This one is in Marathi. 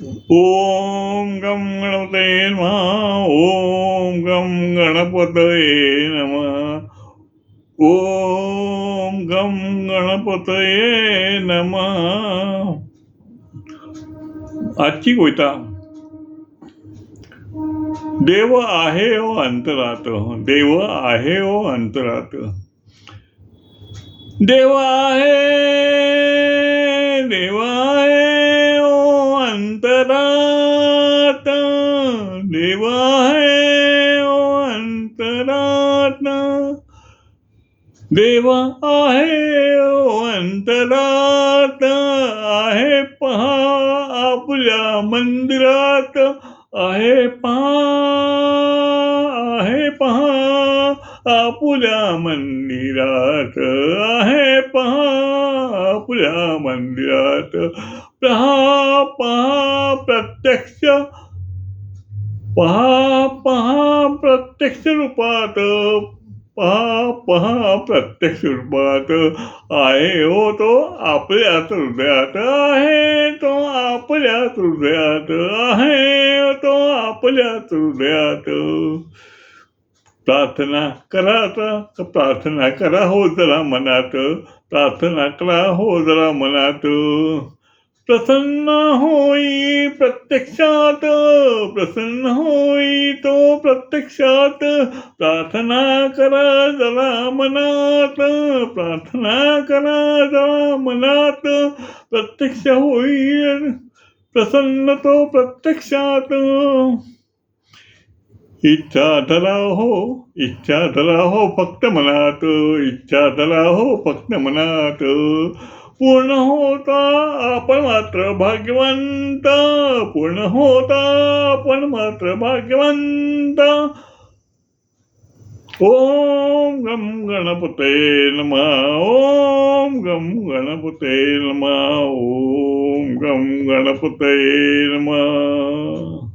ओम गम गणपतये नमः. ओम गम गणपतये नमः. ओम गम गणपतये नमः. आजची कविता. देव आहे ओ अंतरात, देव आहे ओ अंतरात, देव आहे ओ अंतरात, देव आहे ओ अंतरात, देव आहे ओ अंतरात, आहे पहा आपल्या मंदिरात, आहे पहा आपल्या मंदिरात, आहे पहा आपल्या मंदिरात, पहा प्रत्यक्ष, पहा प्रत्यक्ष रूपात, पहा प्रत्यक्ष रूपात, आहे हो तो आपल्याच हृदयात, आहे तो आपल्याच हृदयात, आहे तो आपल्याच हृदयात. प्रार्थना करा आता, प्रार्थना करा हो जरा मनात, प्रार्थना करा हो जरा मनात. प्रसन्न होई प्रत्यक्षात, प्रसन्न होई तो प्रत्यक्षात, प्रार्थना करा जरा मनात, प्रार्थना करा जरा मनात, प्रत्यक्ष होईल प्रसन्न तो प्रत्यक्षात. इच्छा धरा हो, इच्छा धरा हो फक्त मनात, इच्छा धरा हो फक्त मनात, पूर्ण होता आपण मात्र भाग्यवंत, पूर्ण होता आपण मात्र भाग्यवंत. ओम गम गणपतये नमः. ओम गम गणपतये नमः. ओम गम गणपतये नमः.